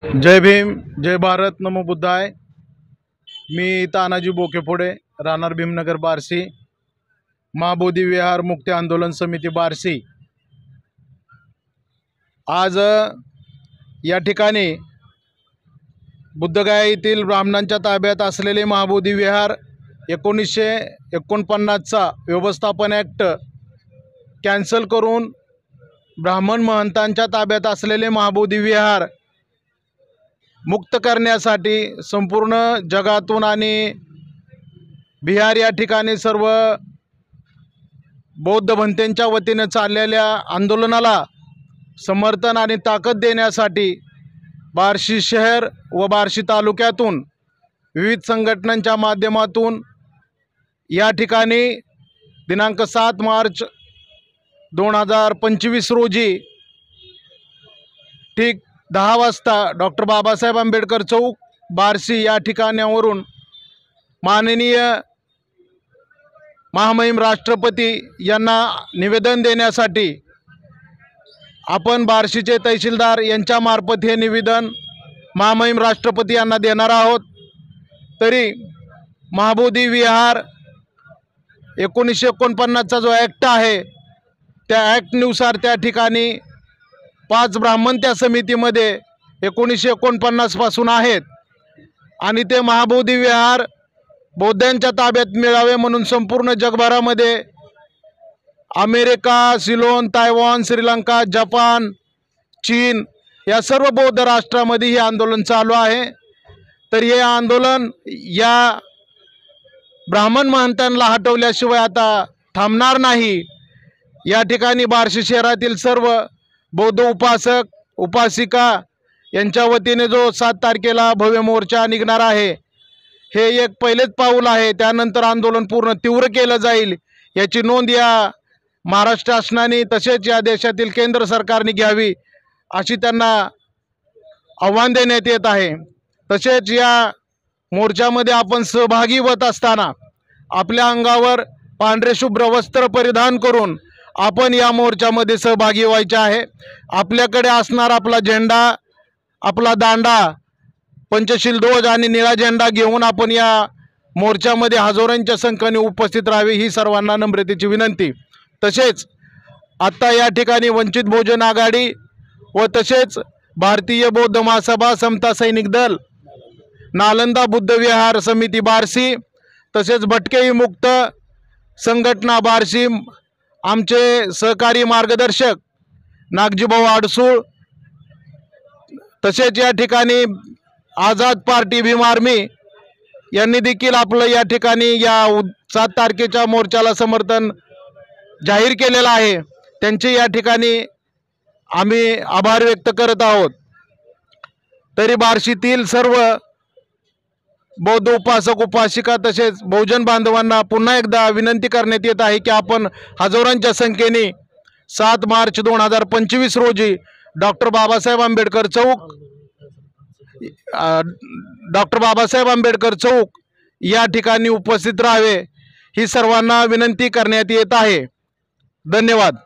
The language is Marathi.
जय भीम, जय भारत, नमो बुद्धाय। मी तानाजी बोकेफोडे, राहणार भीमनगर बार्शी, महाबोधी विहार मुक्ती आंदोलन समिती बार्शी। आज या ठिकाणी बुद्धगया येथील ब्राह्मणांच्या ताब्यात असलेले महाबोधी विहार 1949चा व्यवस्थापन ॲक्ट कॅन्सल करून ब्राह्मण महंतांच्या ताब्यात असलेले महाबोधी विहार मुक्त करण्यासाठी संपूर्ण जगातून आणि बिहार या ठिकाणी सर्व बौद्ध भंतेंच्या वतीने चाललेल्या आंदोलनाला समर्थन आणि ताकद देण्यासाठी बार्शी शहर व बार्शी तालुक्यातून विविध संघटनांच्या माध्यमातून या ठिकाणी दिनांक 7 मार्च 2025 रोजी ठीक 10 वाजता डॉक्टर बाबासाहेब आंबेडकर चौक बार्शी या ठिकाणावरून माननीय महामहिम राष्ट्रपती यांना निवेदन देण्यासाठी आपण बार्शीचे तहसीलदार यांच्या मार्फत हे निवेदन महामहिम राष्ट्रपती यांना देणार आहोत। तरी महाबोधी विहार 1949चा जो ॲक्ट आहे त्या ॲक्टनुसार त्या ठिकाणी 5 ब्राह्मण त्या समितीमध्ये 1949 पासून आहेत आणि ते महाबोधी विहार बौद्धांच्या ताब्यात मिळावे म्हणून संपूर्ण जगभरामध्ये America, Ceylon, Taiwan, Sri Lanka, Japan, चीन या सर्व बौद्ध राष्ट्रामध्ये हे आंदोलन चालू आहे। तर हे आंदोलन या ब्राह्मण महंतांना हटवल्याशिवाय आता थांबणार नाही। या ठिकाणी बार्शी शहरातील सर्व बौद्ध उपासक उपासिका यांच्या वतीने जो 7 तारखेला भव्य मोर्चा निघणार आहे हे एक पहिलेच पाऊल आहे। त्यानंतर आंदोलन पूर्ण तीव्र केलं जाईल याची नोंद या महाराष्ट्र शासनाने तसेच या देशातील केंद्र सरकारने घ्यावी अशी त्यांना आव्हान देण्यात येत आहे। तसेच या मोर्चामध्ये आपण सहभागी होत असताना आपल्या अंगावर पांढरे शुभ्र वस्त्र परिधान करून आपण या मोर्चामध्ये सहभागी व्हायचे आहे। आपल्याकडे असणार आपला झेंडा, आपला दांडा, पंचशील ध्वज आणि निळा झेंडा घेऊन आपण या मोर्चामध्ये हजारोंच्या संख्येने उपस्थित राहावे ही सर्वांना नम्रतेची विनंती। तसेच आत्ता या ठिकाणी वंचित बहुजन आघाडी व तसेच भारतीय बौद्ध महासभा, समता सैनिक दल, नालंदा बुद्ध विहार समिती बार्शी तसेच भटके विमुक्त संघटना बार्शी, आमचे सहकारी मार्गदर्शक नागजीभाऊ आडसूळ, तसेच या ठिकाणी आझाद पार्टी भीम आर्मी यांनी देखील आपलं या ठिकाणी या 7 तारखेच्या मोर्चाला समर्थन जाहीर केलेलं आहे। त्यांचे या ठिकाणी आम्ही आभार व्यक्त करत आहोत। तरी बार्शीतील सर्व बौद्ध उपासक उपासिका तसेच बहुजन बांधवांना पुन्हा एकदा विनंती करण्यात येत आहे की आपण हजारोंच्या संख्येने 7 मार्च 2025 रोजी डॉक्टर बाबासाहेब आंबेडकर चौक या ठिकाणी उपस्थित राहावे ही सर्वांना विनंती करण्यात येत आहे। धन्यवाद।